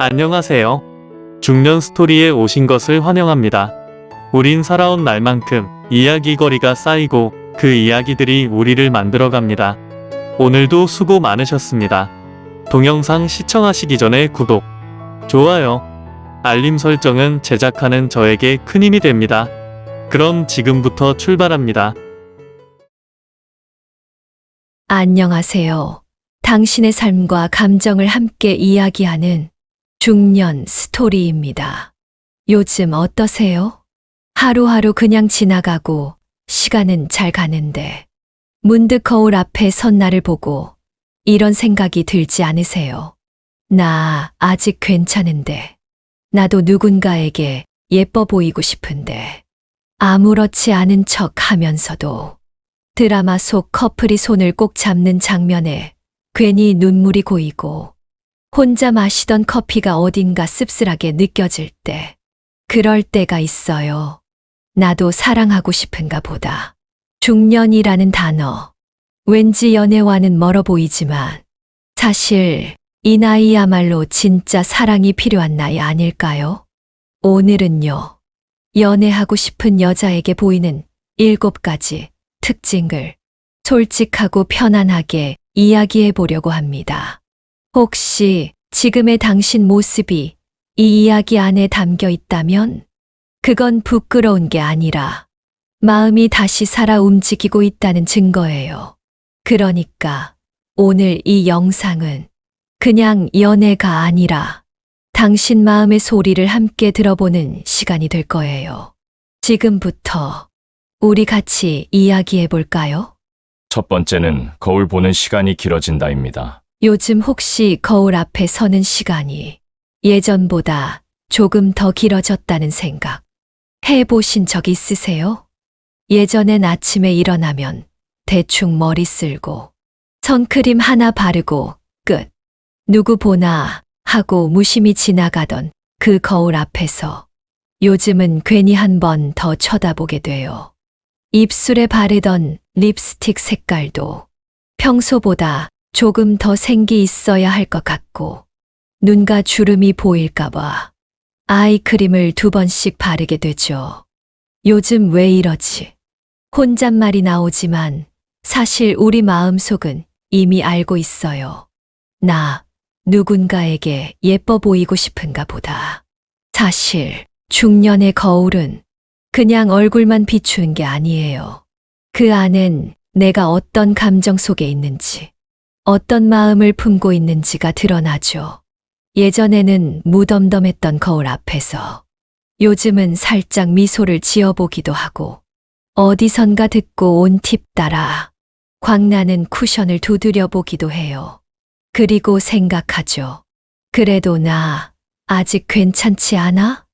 안녕하세요. 중년 스토리에 오신 것을 환영합니다. 우린 살아온 날만큼 이야기거리가 쌓이고 그 이야기들이 우리를 만들어갑니다. 오늘도 수고 많으셨습니다. 동영상 시청하시기 전에 구독, 좋아요, 알림 설정은 제작하는 저에게 큰 힘이 됩니다. 그럼 지금부터 출발합니다. 안녕하세요. 당신의 삶과 감정을 함께 이야기하는 중년 스토리입니다. 요즘 어떠세요? 하루하루 그냥 지나가고 시간은 잘 가는데 문득 거울 앞에 선 나를 보고 이런 생각이 들지 않으세요? 나 아직 괜찮은데, 나도 누군가에게 예뻐 보이고 싶은데, 아무렇지 않은 척 하면서도 드라마 속 커플이 손을 꼭 잡는 장면에 괜히 눈물이 고이고 혼자 마시던 커피가 어딘가 씁쓸하게 느껴질 때, 그럴 때가 있어요. 나도 사랑하고 싶은가 보다. 중년이라는 단어, 왠지 연애와는 멀어 보이지만 사실 이 나이야말로 진짜 사랑이 필요한 나이 아닐까요? 오늘은요, 연애하고 싶은 여자에게 보이는 7가지 특징을 솔직하고 편안하게 이야기해 보려고 합니다. 혹시 지금의 당신 모습이 이 이야기 안에 담겨 있다면 그건 부끄러운 게 아니라 마음이 다시 살아 움직이고 있다는 증거예요. 그러니까 오늘 이 영상은 그냥 연애가 아니라 당신 마음의 소리를 함께 들어보는 시간이 될 거예요. 지금부터 우리 같이 이야기해 볼까요? 첫 번째는 거울 보는 시간이 길어진다입니다. 요즘 혹시 거울 앞에 서는 시간이 예전보다 조금 더 길어졌다는 생각 해보신 적 있으세요? 예전엔 아침에 일어나면 대충 머리 쓸고 선크림 하나 바르고 끝. 누구 보나 하고 무심히 지나가던 그 거울 앞에서 요즘은 괜히 한 번 더 쳐다보게 돼요. 입술에 바르던 립스틱 색깔도 평소보다 조금 더 생기 있어야 할 것 같고, 눈가 주름이 보일까봐 아이크림을 2번씩 바르게 되죠. 요즘 왜 이러지? 혼잣말이 나오지만 사실 우리 마음속은 이미 알고 있어요. 나 누군가에게 예뻐 보이고 싶은가 보다. 사실 중년의 거울은 그냥 얼굴만 비추는 게 아니에요. 그 안엔 내가 어떤 감정 속에 있는지, 어떤 마음을 품고 있는지가 드러나죠. 예전에는 무덤덤했던 거울 앞에서 요즘은 살짝 미소를 지어보기도 하고, 어디선가 듣고 온 팁 따라 광나는 쿠션을 두드려 보기도 해요. 그리고 생각하죠. 그래도 나 아직 괜찮지 않아?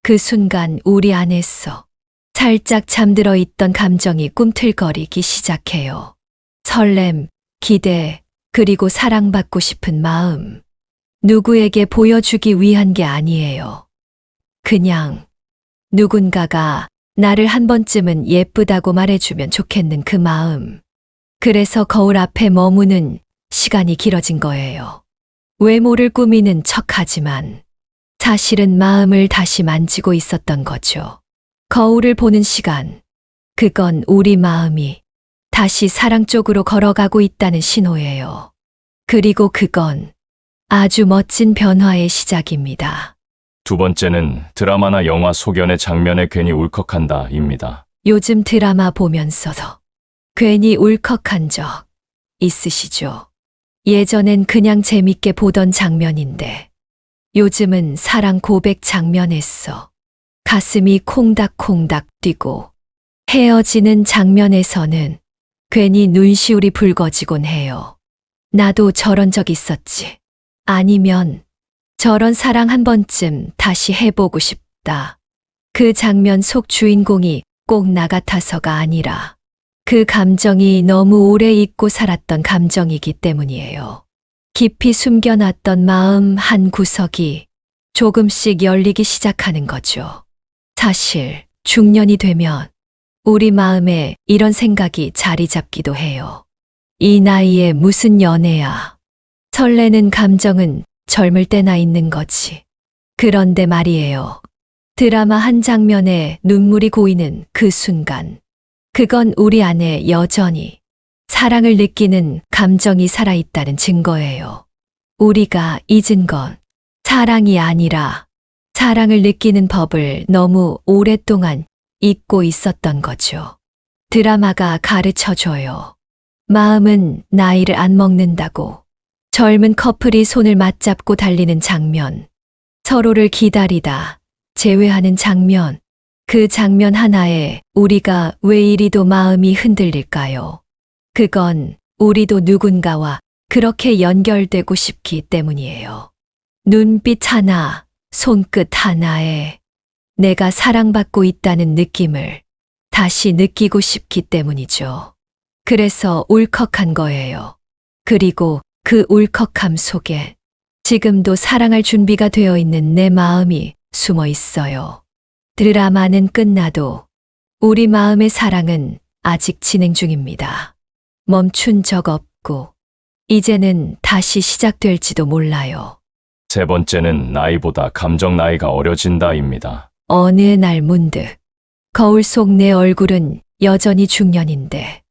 그 순간 우리 안에서 살짝 잠들어 있던 감정이 꿈틀거리기 시작해요. 설렘, 기대, 그리고 사랑받고 싶은 마음. 누구에게 보여주기 위한 게 아니에요. 그냥 누군가가 나를 한 번쯤은 예쁘다고 말해주면 좋겠는 그 마음. 그래서 거울 앞에 머무는 시간이 길어진 거예요. 외모를 꾸미는 척하지만 사실은 마음을 다시 만지고 있었던 거죠. 거울을 보는 시간, 그건 우리 마음이 다시 사랑 쪽으로 걸어가고 있다는 신호예요. 그리고 그건 아주 멋진 변화의 시작입니다. 두 번째는 드라마나 영화 속연의 장면에 괜히 울컥한다입니다. 요즘 드라마 보면서도 괜히 울컥한 적 있으시죠? 예전엔 그냥 재밌게 보던 장면인데 요즘은 사랑 고백 장면에서 가슴이 콩닥콩닥 뛰고, 헤어지는 장면에서는 괜히 눈시울이 붉어지곤 해요. 나도 저런 적 있었지. 아니면 저런 사랑 한 번쯤 다시 해보고 싶다. 그 장면 속 주인공이 꼭 나 같아서가 아니라 그 감정이 너무 오래 잊고 살았던 감정이기 때문이에요. 깊이 숨겨놨던 마음 한 구석이 조금씩 열리기 시작하는 거죠. 사실 중년이 되면 우리 마음에 이런 생각이 자리 잡기도 해요. 이 나이에 무슨 연애야. 설레는 감정은 젊을 때나 있는 거지. 그런데 말이에요. 드라마 한 장면에 눈물이 고이는 그 순간. 그건 우리 안에 여전히 사랑을 느끼는 감정이 살아있다는 증거예요. 우리가 잊은 건 사랑이 아니라 사랑을 느끼는 법을 너무 오랫동안 잊고 있었던 거죠. 드라마가 가르쳐 줘요. 마음은 나이를 안 먹는다고. 젊은 커플이 손을 맞잡고 달리는 장면, 서로를 기다리다 재회하는 장면, 그 장면 하나에 우리가 왜 이리도 마음이 흔들릴까요? 그건 우리도 누군가와 그렇게 연결되고 싶기 때문이에요. 눈빛 하나, 손끝 하나에 내가 사랑받고 있다는 느낌을 다시 느끼고 싶기 때문이죠. 그래서 울컥한 거예요. 그리고 그 울컥함 속에 지금도 사랑할 준비가 되어 있는 내 마음이 숨어 있어요. 드라마는 끝나도 우리 마음의 사랑은 아직 진행 중입니다. 멈춘 적 없고 이제는 다시 시작될지도 몰라요. 세 번째는 나이보다 감정 나이가 어려진다입니다. 어느 날 문득 거울 속 내 얼굴은 여전히 중년인데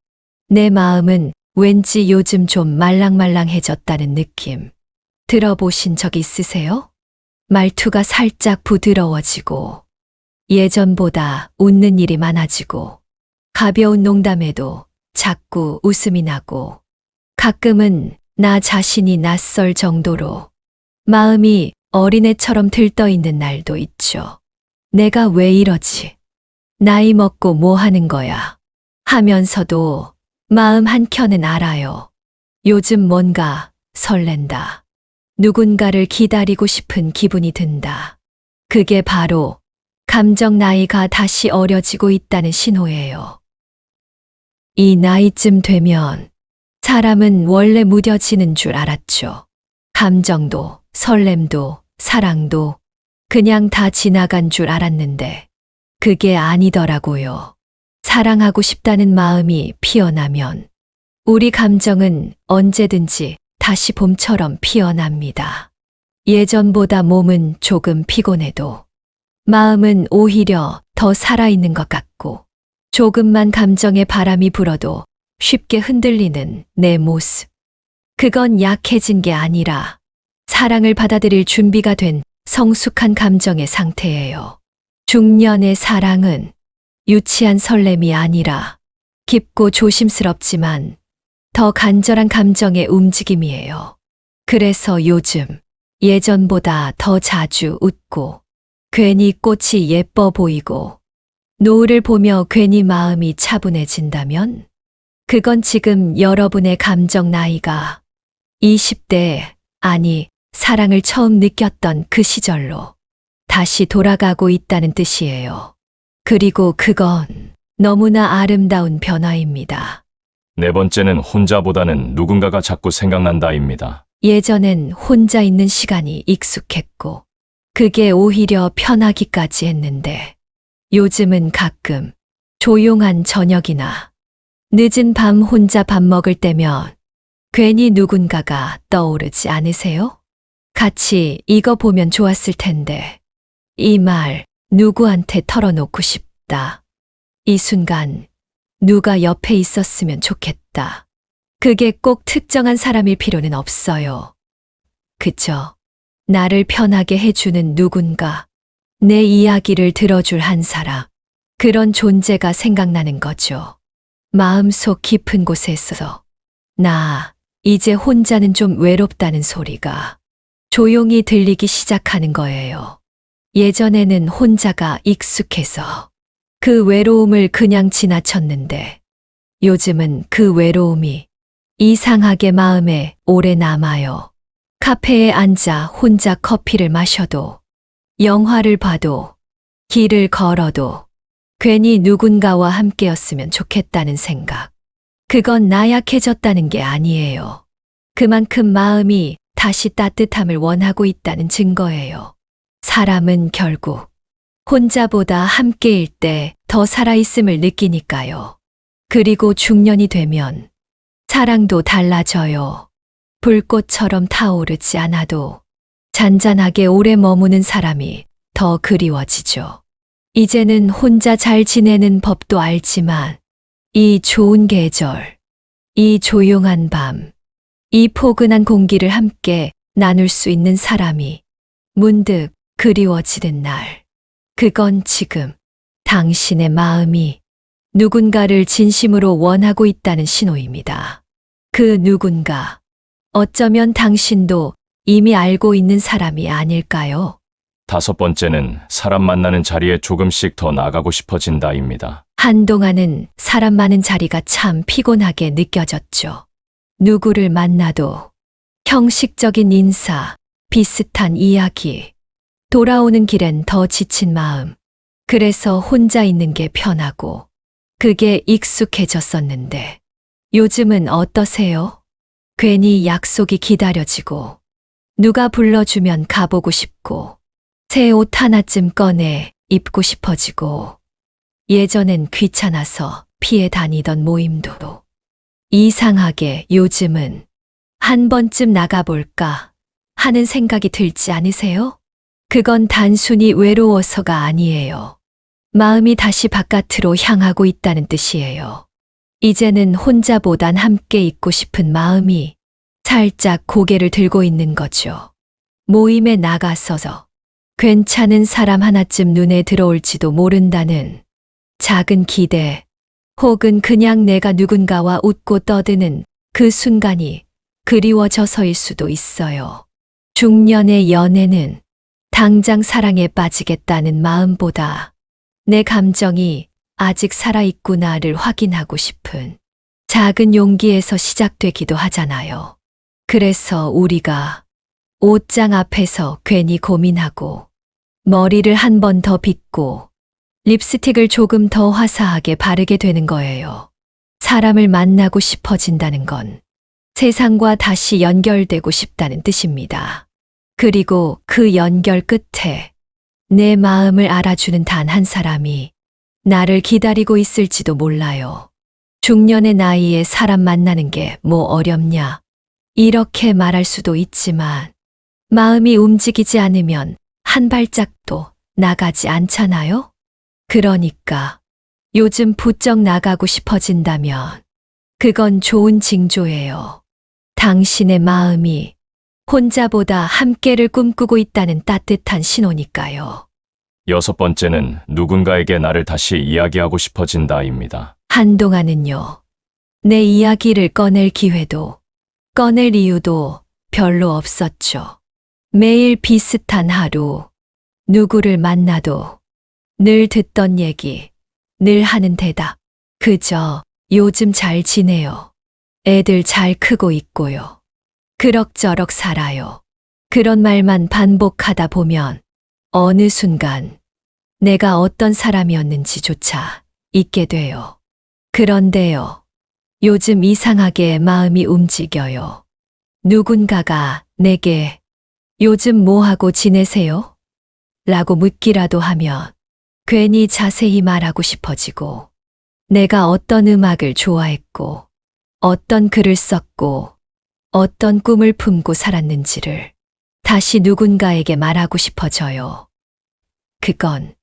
내 마음은 왠지 요즘 좀 말랑말랑해졌다는 느낌. 들어보신 적 있으세요? 말투가 살짝 부드러워지고 예전보다 웃는 일이 많아지고 가벼운 농담에도 자꾸 웃음이 나고 가끔은 나 자신이 낯설 정도로 마음이 어린애처럼 들떠있는 날도 있죠. 내가 왜 이러지? 나이 먹고 뭐 하는 거야? 하면서도 마음 한켠은 알아요. 요즘 뭔가 설렌다. 누군가를 기다리고 싶은 기분이 든다. 그게 바로 감정 나이가 다시 어려지고 있다는 신호예요. 이 나이쯤 되면 사람은 원래 무뎌지는 줄 알았죠. 감정도, 설렘도, 사랑도 그냥 다 지나간 줄 알았는데 그게 아니더라고요. 사랑하고 싶다는 마음이 피어나면 우리 감정은 언제든지 다시 봄처럼 피어납니다. 예전보다 몸은 조금 피곤해도 마음은 오히려 더 살아있는 것 같고 조금만 감정의 바람이 불어도 쉽게 흔들리는 내 모습. 그건 약해진 게 아니라 사랑을 받아들일 준비가 된 성숙한 감정의 상태예요. 중년의 사랑은 유치한 설렘이 아니라 깊고 조심스럽지만 더 간절한 감정의 움직임이에요. 그래서 요즘 예전보다 더 자주 웃고 괜히 꽃이 예뻐 보이고 노을을 보며 괜히 마음이 차분해진다면 그건 지금 여러분의 감정 나이가 20대, 아니 사랑을 처음 느꼈던 그 시절로 다시 돌아가고 있다는 뜻이에요. 그리고 그건 너무나 아름다운 변화입니다. 네 번째는 혼자보다는 누군가가 자꾸 생각난다입니다. 예전엔 혼자 있는 시간이 익숙했고 그게 오히려 편하기까지 했는데 요즘은 가끔 조용한 저녁이나 늦은 밤 혼자 밥 먹을 때면 괜히 누군가가 떠오르지 않으세요? 같이 이거 보면 좋았을 텐데 이 말 누구한테 털어놓고 싶다. 이 순간 누가 옆에 있었으면 좋겠다. 그게 꼭 특정한 사람일 필요는 없어요. 그저 나를 편하게 해주는 누군가, 내 이야기를 들어줄 한 사람, 그런 존재가 생각나는 거죠. 마음속 깊은 곳에서 나 이제 혼자는 좀 외롭다는 소리가 조용히 들리기 시작하는 거예요. 예전에는 혼자가 익숙해서 그 외로움을 그냥 지나쳤는데 요즘은 그 외로움이 이상하게 마음에 오래 남아요. 카페에 앉아 혼자 커피를 마셔도, 영화를 봐도, 길을 걸어도 괜히 누군가와 함께였으면 좋겠다는 생각. 그건 나약해졌다는 게 아니에요. 그만큼 마음이 다시 따뜻함을 원하고 있다는 증거예요. 사람은 결국 혼자보다 함께일 때 더 살아있음을 느끼니까요. 그리고 중년이 되면 사랑도 달라져요. 불꽃처럼 타오르지 않아도 잔잔하게 오래 머무는 사람이 더 그리워지죠. 이제는 혼자 잘 지내는 법도 알지만 이 좋은 계절, 이 조용한 밤, 이 포근한 공기를 함께 나눌 수 있는 사람이 문득 그리워지는 날. 그건 지금 당신의 마음이 누군가를 진심으로 원하고 있다는 신호입니다. 그 누군가, 어쩌면 당신도 이미 알고 있는 사람이 아닐까요? 5번째는 사람 만나는 자리에 조금씩 더 나가고 싶어진다입니다. 한동안은 사람 많은 자리가 참 피곤하게 느껴졌죠. 누구를 만나도 형식적인 인사, 비슷한 이야기, 돌아오는 길엔 더 지친 마음. 그래서 혼자 있는 게 편하고 그게 익숙해졌었는데 요즘은 어떠세요? 괜히 약속이 기다려지고 누가 불러주면 가보고 싶고 새 옷 하나쯤 꺼내 입고 싶어지고 예전엔 귀찮아서 피해 다니던 모임도 이상하게 요즘은 한 번쯤 나가볼까 하는 생각이 들지 않으세요? 그건 단순히 외로워서가 아니에요. 마음이 다시 바깥으로 향하고 있다는 뜻이에요. 이제는 혼자보단 함께 있고 싶은 마음이 살짝 고개를 들고 있는 거죠. 모임에 나가서서 괜찮은 사람 하나쯤 눈에 들어올지도 모른다는 작은 기대, 혹은 그냥 내가 누군가와 웃고 떠드는 그 순간이 그리워져서일 수도 있어요. 중년의 연애는 당장 사랑에 빠지겠다는 마음보다 내 감정이 아직 살아있구나를 확인하고 싶은 작은 용기에서 시작되기도 하잖아요. 그래서 우리가 옷장 앞에서 괜히 고민하고 머리를 한 번 더 빗고 립스틱을 조금 더 화사하게 바르게 되는 거예요. 사람을 만나고 싶어진다는 건 세상과 다시 연결되고 싶다는 뜻입니다. 그리고 그 연결 끝에 내 마음을 알아주는 단 한 사람이 나를 기다리고 있을지도 몰라요. 중년의 나이에 사람 만나는 게 뭐 어렵냐? 이렇게 말할 수도 있지만 마음이 움직이지 않으면 한 발짝도 나가지 않잖아요? 그러니까 요즘 부쩍 나가고 싶어진다면 그건 좋은 징조예요. 당신의 마음이 혼자보다 함께를 꿈꾸고 있다는 따뜻한 신호니까요. 6번째는 누군가에게 나를 다시 이야기하고 싶어진다입니다. 한동안은요, 내 이야기를 꺼낼 기회도, 꺼낼 이유도 별로 없었죠. 매일 비슷한 하루, 누구를 만나도 늘 듣던 얘기, 늘 하는 대답. 그저 요즘 잘 지내요. 애들 잘 크고 있고요. 그럭저럭 살아요. 그런 말만 반복하다 보면 어느 순간 내가 어떤 사람이었는지조차 잊게 돼요. 그런데요, 요즘 이상하게 마음이 움직여요. 누군가가 내게 요즘 뭐 하고 지내세요? 라고 묻기라도 하면 괜히 자세히 말하고 싶어지고 내가 어떤 음악을 좋아했고 어떤 글을 썼고 어떤 꿈을 품고 살았는지를 다시 누군가에게 말하고 싶어져요. 그건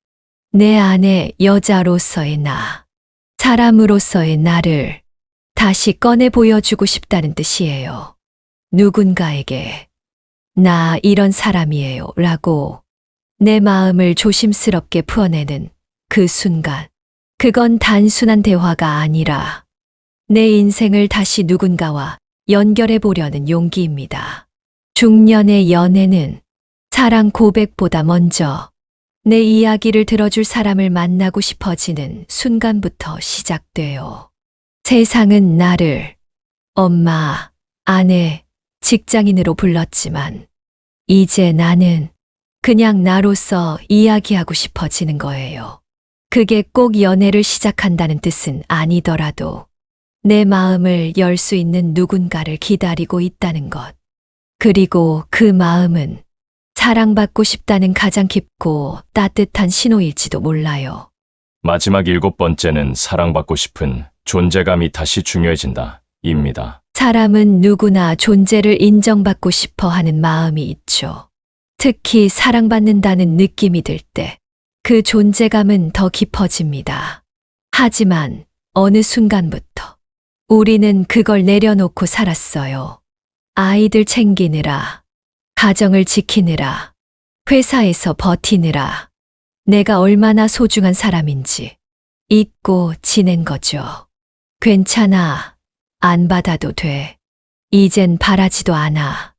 내 안의 여자로서의 나, 사람으로서의 나를 다시 꺼내 보여주고 싶다는 뜻이에요. 누군가에게 나 이런 사람이에요 라고 내 마음을 조심스럽게 풀어내는 그 순간, 그건 단순한 대화가 아니라 내 인생을 다시 누군가와 연결해 보려는 용기입니다. 중년의 연애는 사랑 고백보다 먼저 내 이야기를 들어줄 사람을 만나고 싶어지는 순간부터 시작돼요. 세상은 나를 엄마, 아내, 직장인으로 불렀지만 이제 나는 그냥 나로서 이야기하고 싶어지는 거예요. 그게 꼭 연애를 시작한다는 뜻은 아니더라도 내 마음을 열 수 있는 누군가를 기다리고 있다는 것. 그리고 그 마음은 사랑받고 싶다는 가장 깊고 따뜻한 신호일지도 몰라요. 마지막 7번째는 사랑받고 싶은 존재감이 다시 중요해진다. 입니다. 사람은 누구나 존재를 인정받고 싶어 하는 마음이 있죠. 특히 사랑받는다는 느낌이 들 때 그 존재감은 더 깊어집니다. 하지만 어느 순간부터 우리는 그걸 내려놓고 살았어요. 아이들 챙기느라, 가정을 지키느라, 회사에서 버티느라 내가 얼마나 소중한 사람인지 잊고 지낸 거죠. 괜찮아. 안 받아도 돼. 이젠 바라지도 않아.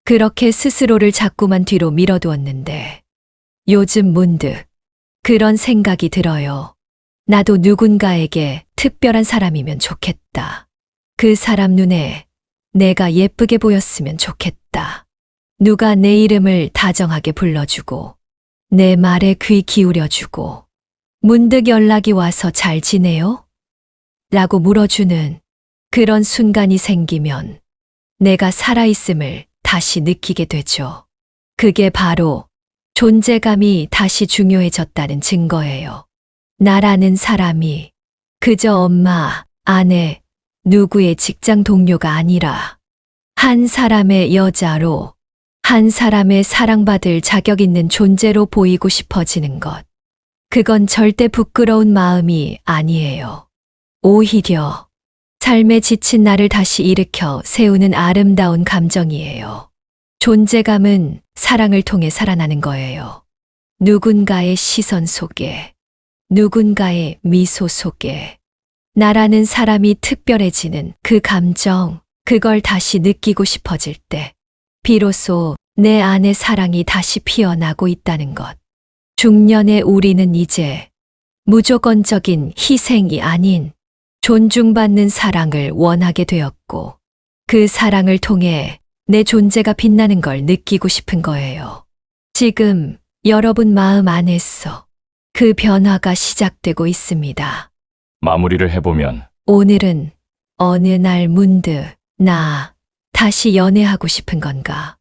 그렇게 스스로를 자꾸만 뒤로 밀어두었는데 요즘 문득 그런 생각이 들어요. 나도 누군가에게 특별한 사람이면 좋겠다. 그 사람 눈에 내가 예쁘게 보였으면 좋겠다. 누가 내 이름을 다정하게 불러주고 내 말에 귀 기울여주고 문득 연락이 와서 잘 지내요? 라고 물어주는 그런 순간이 생기면 내가 살아있음을 다시 느끼게 되죠. 그게 바로 존재감이 다시 중요해졌다는 증거예요. 나라는 사람이 그저 엄마, 아내, 누구의 직장 동료가 아니라 한 사람의 여자로, 한 사람의 사랑받을 자격 있는 존재로 보이고 싶어지는 것. 그건 절대 부끄러운 마음이 아니에요. 오히려 삶에 지친 나를 다시 일으켜 세우는 아름다운 감정이에요. 존재감은 사랑을 통해 살아나는 거예요. 누군가의 시선 속에, 누군가의 미소 속에 나라는 사람이 특별해지는 그 감정, 그걸 다시 느끼고 싶어질 때 비로소 내 안의 사랑이 다시 피어나고 있다는 것. 중년의 우리는 이제 무조건적인 희생이 아닌 존중받는 사랑을 원하게 되었고 그 사랑을 통해 내 존재가 빛나는 걸 느끼고 싶은 거예요. 지금 여러분 마음 안에서 그 변화가 시작되고 있습니다. 마무리를 해보면 오늘은 어느 날 문득 나 다시 연애하고 싶은 건가?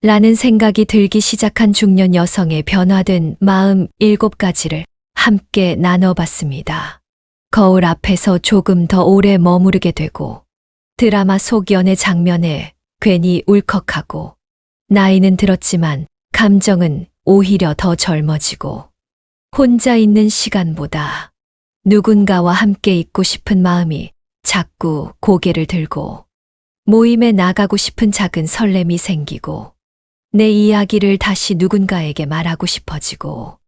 라는 생각이 들기 시작한 중년 여성의 변화된 마음 7가지를 함께 나눠봤습니다. 거울 앞에서 조금 더 오래 머무르게 되고 드라마 속 연애 장면에 괜히 울컥하고 나이는 들었지만 감정은 오히려 더 젊어지고 혼자 있는 시간보다 누군가와 함께 있고 싶은 마음이 자꾸 고개를 들고 모임에 나가고 싶은 작은 설렘이 생기고 내 이야기를 다시 누군가에게 말하고 싶어지고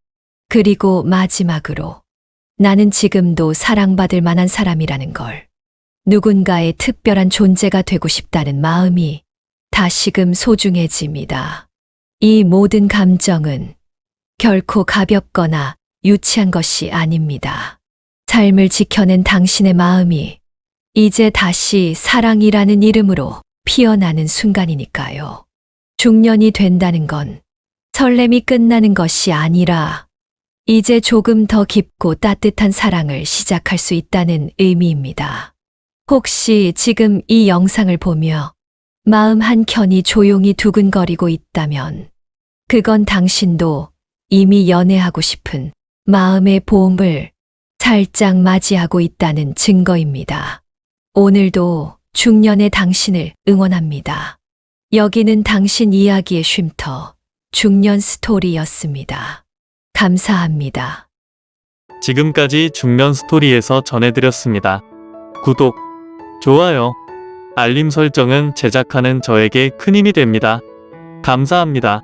그리고 마지막으로 나는 지금도 사랑받을 만한 사람이라는 걸 누군가의 특별한 존재가 되고 싶다는 마음이 다시금 소중해집니다. 이 모든 감정은 결코 가볍거나 유치한 것이 아닙니다. 삶을 지켜낸 당신의 마음이 이제 다시 사랑이라는 이름으로 피어나는 순간이니까요. 중년이 된다는 건 설렘이 끝나는 것이 아니라 이제 조금 더 깊고 따뜻한 사랑을 시작할 수 있다는 의미입니다. 혹시 지금 이 영상을 보며 마음 한켠이 조용히 두근거리고 있다면 그건 당신도 이미 연애하고 싶은 마음의 봄을 살짝 맞이하고 있다는 증거입니다. 오늘도 중년의 당신을 응원합니다. 여기는 당신 이야기의 쉼터 중년 스토리였습니다. 감사합니다. 지금까지 중년 스토리에서 전해드렸습니다. 구독, 좋아요, 알림 설정은 제작하는 저에게 큰 힘이 됩니다. 감사합니다.